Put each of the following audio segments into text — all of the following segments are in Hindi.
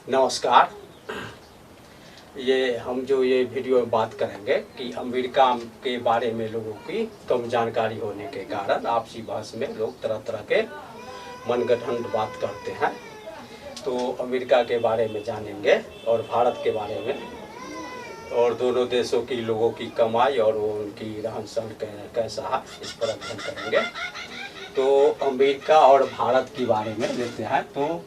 नमस्कार। हम जो ये वीडियो में बात करेंगे कि अमेरिका के बारे में लोगों की कम जानकारी होने के कारण आपसी बहस में लोग तरह तरह के मनगढ़ंत बात करते हैं। तो अमेरिका के बारे में जानेंगे और भारत के बारे में, और दोनों देशों की लोगों की कमाई और वो उनकी रहन सहन कैसा है, इस पर अध्ययन करेंगे। तो अमेरिका और भारत के बारे में लेते हैं। तो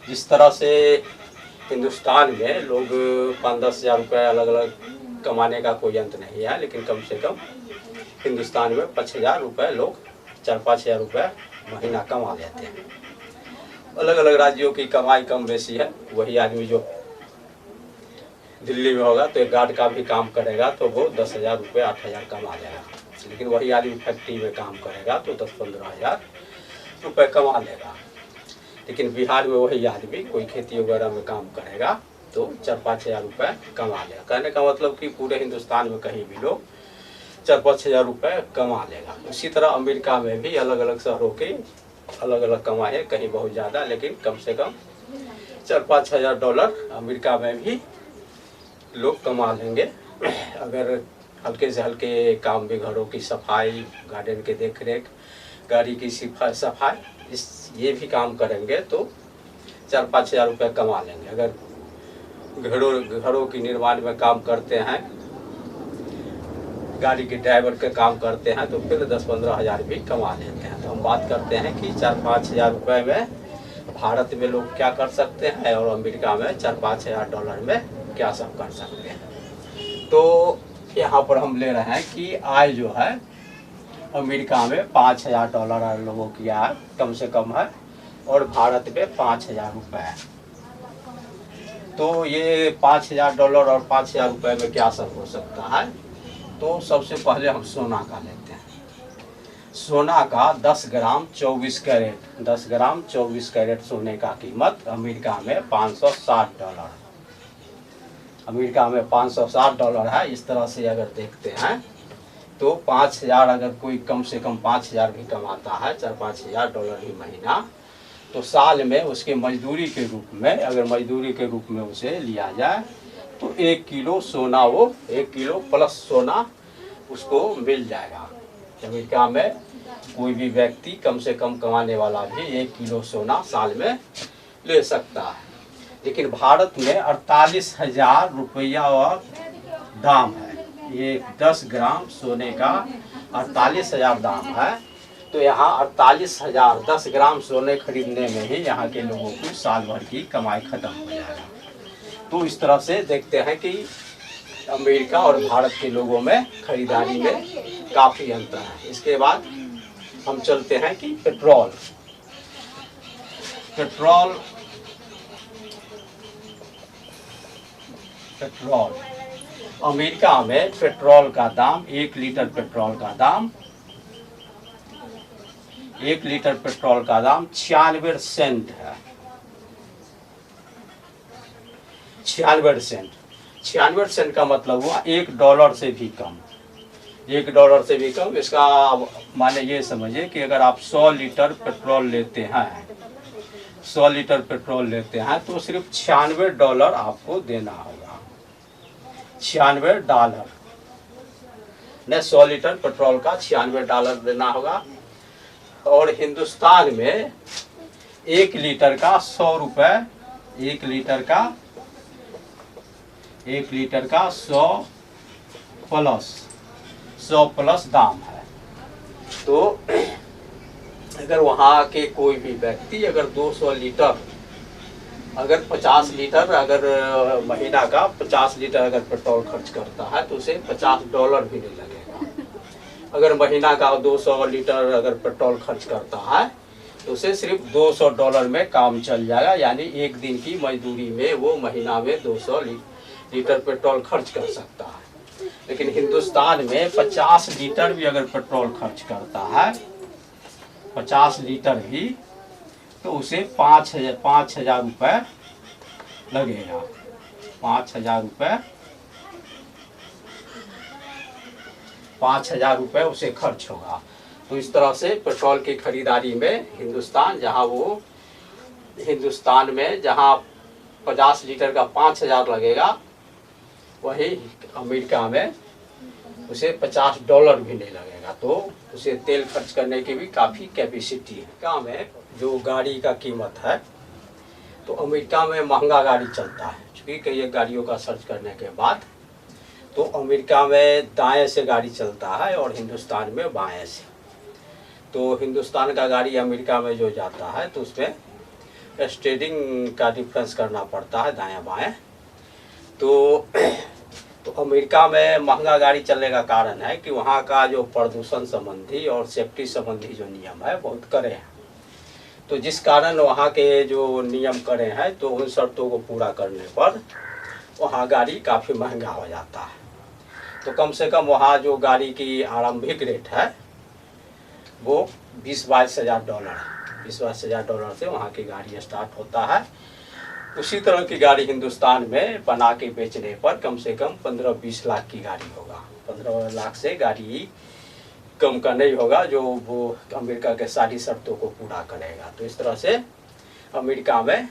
जिस तरह से हिंदुस्तान में लोग 5-10 हज़ार रुपये अलग अलग कमाने का कोई अंत नहीं है, लेकिन कम से कम हिंदुस्तान में 5,000 रुपये लोग 4-5 हज़ार रुपये महीना कमा लेते हैं। अलग अलग राज्यों की कमाई कम बेसी है। वही आदमी जो दिल्ली में होगा तो एक गार्ड का भी काम करेगा तो वो 10,000 रुपये 8,000 कमा लेगा, लेकिन वही आदमी फैक्ट्री में काम करेगा तो 10-15 हज़ार रुपये कमा लेगा। लेकिन बिहार में वही आदमी कोई खेती वगैरह में काम करेगा तो 4-5 हज़ार रुपये कमा लेगा। कहने का मतलब कि पूरे हिंदुस्तान में कहीं भी लोग 4-5 हज़ार रुपये कमा लेगा। उसी तरह अमेरिका में भी अलग अलग शहरों की अलग अलग कमाई है, कहीं बहुत ज़्यादा, लेकिन कम से कम 4-5 हज़ार डॉलर अमेरिका में भी लोग कमा लेंगे। अगर हल्के से हल्के काम भी, घरों की सफाई, गार्डन के देख रेख, गाड़ी की सफाई, ये भी काम करेंगे तो 4-5 हज़ार रुपये कमा लेंगे। अगर घरों की निर्माण में काम करते हैं, गाड़ी के ड्राइवर के काम करते हैं तो फिर 10-15 हज़ार भी कमा लेते हैं। तो हम बात करते हैं कि 4-5 हज़ार रुपये में भारत में लोग क्या कर सकते हैं और अमेरिका में 4-5 हज़ार डॉलर में क्या सब कर सकते हैं। तो यहाँ पर हम ले रहे हैं कि आय जो है अमेरिका में 5 हज़ार डॉलर लोगों की आय कम से कम है, और भारत में 5 हज़ार रुपये है। तो ये 5 हज़ार डॉलर और 5 हज़ार रुपये में क्या सब हो सकता है। तो सबसे पहले हम सोना का लेते हैं। सोना का 10 ग्राम 24 कैरेट सोने का कीमत अमेरिका में 560 डॉलर। अमेरिका में 560 डॉलर है। इस तरह से अगर देखते हैं तो 5 हज़ार, अगर कोई कम से कम 5 हज़ार भी कमाता है, 4-5 हज़ार डॉलर ही महीना, तो साल में उसके मजदूरी के रूप में, अगर मजदूरी के रूप में उसे लिया जाए तो 1 किलो सोना, वो 1 किलो प्लस सोना उसको मिल जाएगा। अमेरिका में कोई भी व्यक्ति कम से कम कमाने वाला भी 1 किलो सोना साल में ले सकता है। लेकिन भारत में 48,000 रुपया दाम है। ये 10 ग्राम सोने का 48,000 दाम है। तो यहाँ 48,000 10 ग्राम सोने खरीदने में ही यहाँ के लोगों की साल भर की कमाई खत्म हो जाएगा। तो इस तरह से देखते हैं कि अमेरिका और भारत के लोगों में खरीदारी में काफ़ी अंतर है। इसके बाद हम चलते हैं कि पेट्रोल अमेरिका में पेट्रोल का दाम 1 लीटर पेट्रोल का दाम 96 सेंट है। 96 सेंट का मतलब हुआ $1 से भी कम। $1 से भी कम। इसका माने ये समझिए कि अगर आप 100 लीटर पेट्रोल लेते हैं, 100 लीटर पेट्रोल लेते हैं तो सिर्फ $96 आपको देना होगा। $96 ने 100 लीटर पेट्रोल का $96 देना होगा। और हिंदुस्तान में 1 लीटर का 100 रुपये, 1 लीटर का 100 प्लस दाम है। तो अगर वहाँ के कोई भी व्यक्ति अगर 200 लीटर, अगर 50 लीटर, अगर महीना का 50 लीटर अगर पेट्रोल खर्च करता है तो उसे $50 भी नहीं लगेगा। अगर महीना का 200 लीटर अगर पेट्रोल खर्च करता है तो उसे सिर्फ $200 में काम चल जाएगा। यानी एक दिन की मजदूरी में वो महीना में 200 लीटर पेट्रोल खर्च कर सकता है। लेकिन हिंदुस्तान में 50 लीटर भी अगर पेट्रोल खर्च करता है, 50 लीटर भी, तो उसे 5 हज़ार रुपये लगेगा। 5 हज़ार रुपये उसे खर्च होगा। तो इस तरह से पेट्रोल की खरीदारी में हिंदुस्तान में जहाँ 50 लीटर का 5,000 लगेगा, वही अमेरिका में उसे $50 भी नहीं लगेगा। तो उसे तेल खर्च करने की भी काफ़ी कैपेसिटी है। अमेरिका में जो गाड़ी का कीमत है, तो अमेरिका में महंगा गाड़ी चलता है, क्योंकि कई गाड़ियों का सर्च करने के बाद तो अमेरिका में दाएं से गाड़ी चलता है और हिंदुस्तान में बाएं से। तो हिंदुस्तान का गाड़ी अमेरिका में जो जाता है तो उसमें स्टीयरिंग का डिफरेंस करना पड़ता है दाएं बाएं। तो अमेरिका में महंगा गाड़ी चलने का कारण है कि वहाँ का जो प्रदूषण संबंधी और सेफ्टी संबंधी जो नियम है बहुत कड़े हैं। तो जिस कारण वहाँ के जो नियम कड़े हैं, तो उन शर्तों को पूरा करने पर वहाँ गाड़ी काफ़ी महंगा हो जाता है। तो कम से कम वहाँ जो गाड़ी की आरंभिक रेट है वो $20-22 हज़ार है। $20-22 हज़ार से वहाँ की गाड़ी स्टार्ट होता है। उसी तरह की गाड़ी हिंदुस्तान में बना के बेचने पर कम से कम 15-20 लाख की गाड़ी होगा। 15 लाख से गाड़ी कम का नहीं होगा, जो वो अमेरिका के सारी शर्तों को पूरा करेगा। तो इस तरह से अमेरिका में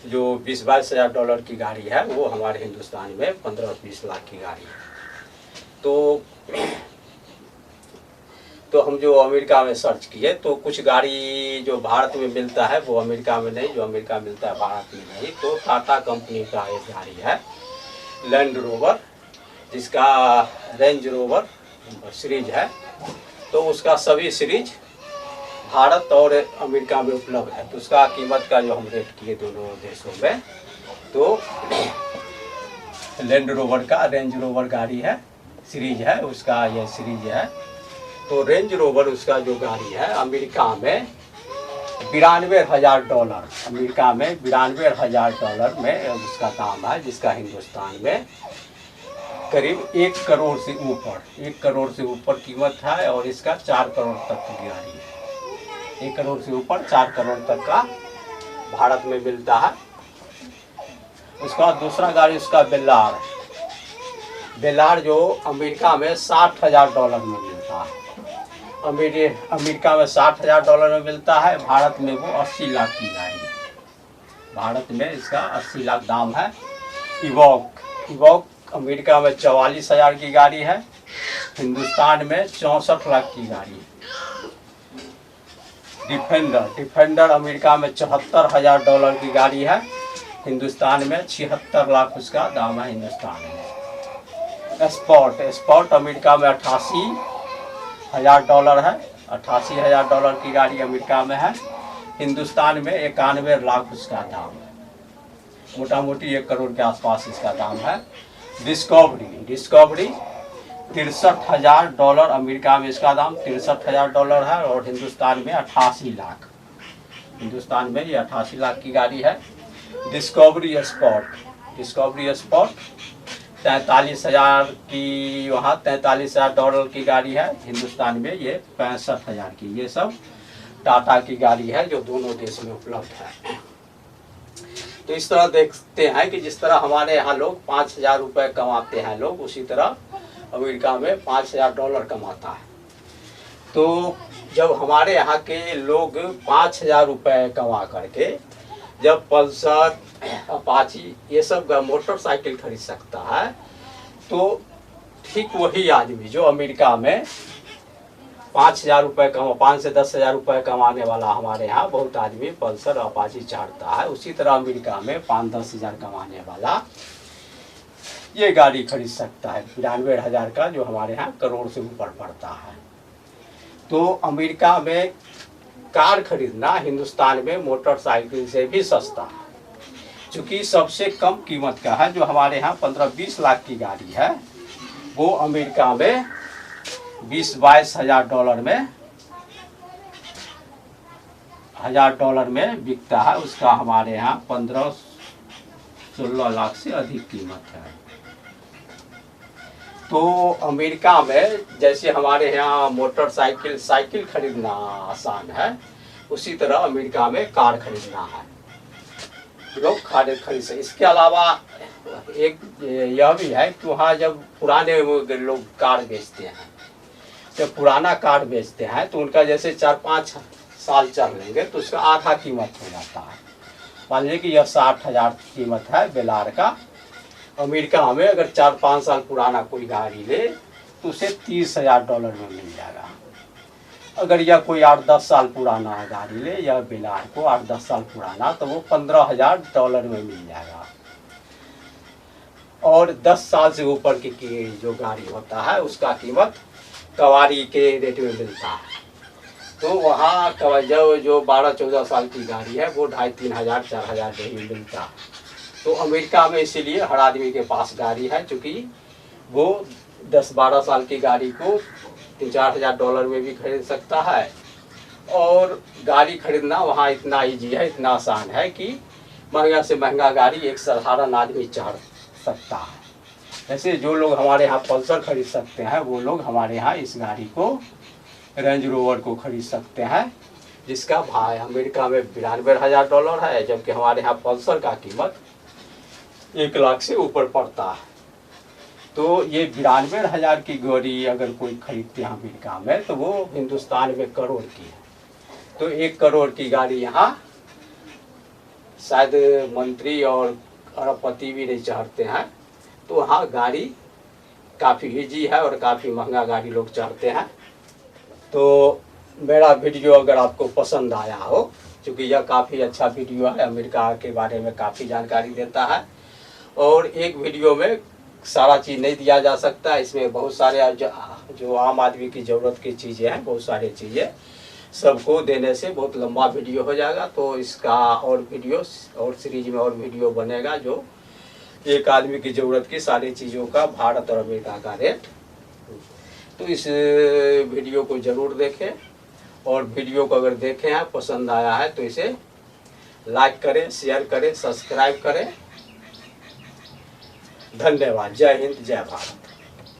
जो $20-22 हज़ार की गाड़ी है वो हमारे हिंदुस्तान में 15-20 लाख की गाड़ी है। तो हम जो अमेरिका में सर्च किए तो कुछ गाड़ी जो भारत में मिलता है वो अमेरिका में नहीं, जो अमेरिका मिलता है भारत में नहीं। तो टाटा कंपनी का एक गाड़ी है लैंड रोवर, जिसका रेंज रोवर सीरीज है। तो उसका सभी सीरीज भारत और अमेरिका में उपलब्ध है। तो उसका कीमत का जो हम रेट किए दोनों देशों में, तो लैंड रोवर का रेंज रोवर गाड़ी है, सीरीज है, उसका यह सीरीज है। तो रेंज रोवर उसका जो गाड़ी है अमेरिका में $92,000, अमेरिका में $92,000 में उसका दाम है, जिसका हिंदुस्तान में करीब 1 करोड़ से ऊपर कीमत है। और इसका 4 करोड़ तक की गाड़ी है। 1 करोड़ से ऊपर 4 करोड़ तक का भारत में मिलता है। उसका दूसरा गाड़ी उसका बेलार जो अमेरिका में $60,000 में मिलता है। अमेरिका में $60,000 में मिलता है, भारत में वो 80 लाख की गाड़ी है। भारत में इसका 80 लाख दाम है। इवॉक अमेरिका में 44,000 की गाड़ी है, हिंदुस्तान में 64 लाख की गाड़ी है। डिफेंडर अमेरिका में $74,000 की गाड़ी है, हिंदुस्तान में 76 लाख उसका दाम है हिंदुस्तान में। स्पोर्ट अमेरिका में $88,000 है, $88,000 की गाड़ी अमेरिका में है, हिंदुस्तान में 91 लाख उसका दाम है। मोटा मोटी 1 करोड़ के आसपास इसका दाम है। डिस्कवरी $63,000, अमेरिका में इसका दाम $63,000 है और हिंदुस्तान में 88 लाख। हिंदुस्तान में ये 88 लाख की गाड़ी है। डिस्कवरी स्पोर्ट 43,000 की, वहाँ $43,000 की गाड़ी है, हिंदुस्तान में ये 65,000 की। ये सब टाटा की गाड़ी है जो दोनों देश में उपलब्ध है। तो इस तरह देखते हैं कि जिस तरह हमारे यहाँ लोग $5,000 कमाते हैं लोग, उसी तरह अमेरिका में $5,000 कमाता है। तो जब हमारे यहाँ के लोग $5,000 कमा करके जब पल्सर, अपाची ये सब मोटरसाइकिल खरीद सकता है, तो ठीक वही आदमी जो अमेरिका में $5,000 5 से 10,000 रुपये कमाने वाला हमारे यहाँ बहुत आदमी पल्सर अपाची चाहता है, उसी तरह अमेरिका में 5-10 हज़ार कमाने वाला ये गाड़ी खरीद सकता है 92,000 का, जो हमारे यहाँ करोड़ से ऊपर पड़ता है। तो अमेरिका में कार खरीदना हिंदुस्तान में मोटरसाइकिल से भी सस्ता है, चूँकि सबसे कम कीमत का है। जो हमारे यहाँ 15-20 लाख की गाड़ी है वो अमेरिका में $20-22 हज़ार में बिकता है। उसका हमारे यहाँ 15-16 लाख से अधिक कीमत है। तो अमेरिका में जैसे हमारे यहाँ मोटरसाइकिल साइकिल खरीदना आसान है, उसी तरह अमेरिका में कार खरीदना है, लोग खरीद सकते। इसके अलावा एक यह भी है कि वहाँ जब पुराने लोग कार बेचते हैं, जब पुराना कार बेचते हैं तो उनका जैसे 4-5 साल चल लेंगे तो उसका आधा कीमत हो जाता है। मान लीजिए कि यह 60,000 कीमत है बेलार का। अमेरिका में अगर 4-5 साल पुराना कोई गाड़ी ले तो उसे $30,000 में मिल जाएगा। अगर यह कोई 8-10 साल पुराना गाड़ी ले, यह बेलार को 8-10 साल पुराना, तो वो $15,000 में मिल जाएगा। और 10 साल से ऊपर की जो गाड़ी होता है उसका कीमत कवारी के रेट में मिलता है। तो वहाँ जो 12-14 साल की गाड़ी है वो 2,500, 3,000, 4,000 में मिलता है। तो अमेरिका में इसीलिए हर आदमी के पास गाड़ी है, क्योंकि वो 10-12 साल की गाड़ी को $3-4,000 में भी खरीद सकता है। और गाड़ी खरीदना वहाँ इतना ईजी है, इतना आसान है कि महंगा से महंगा गाड़ी एक साधारण आदमी चढ़ सकता है। ऐसे जो लोग हमारे यहाँ पल्सर खरीद सकते हैं वो लोग हमारे यहाँ इस गाड़ी को, रेंज रोवर को खरीद सकते हैं, जिसका भाव अमेरिका में $92,000 है, जबकि हमारे यहाँ पल्सर का कीमत 1 लाख से ऊपर पड़ता है। तो ये 92,000 की गाड़ी अगर कोई खरीदते हैं अमेरिका में तो वो हिंदुस्तान में करोड़ की है। तो 1 करोड़ की गाड़ी यहाँ शायद मंत्री और अरबपति भी नहीं चढ़ते हैं। तो वहाँ गाड़ी काफ़ी ईजी है और काफ़ी महंगा गाड़ी लोग चढ़ते हैं। तो मेरा वीडियो अगर आपको पसंद आया हो, क्योंकि यह काफ़ी अच्छा वीडियो है, अमेरिका के बारे में काफ़ी जानकारी देता है। और एक वीडियो में सारा चीज़ नहीं दिया जा सकता, इसमें बहुत सारे जो आम आदमी की ज़रूरत की चीज़ें हैं, बहुत सारी चीज़ें सबको देने से बहुत लंबा वीडियो हो जाएगा। तो इसका और वीडियो और सीरीज में और वीडियो बनेगा जो एक आदमी की ज़रूरत की सारी चीज़ों का, भारत और अमेरिका का रेट। तो इस वीडियो को ज़रूर देखें, और वीडियो को अगर देखें हैं, पसंद आया है तो इसे लाइक करें, शेयर करें, सब्सक्राइब करें। धन्यवाद। जय हिंद, जय भारत।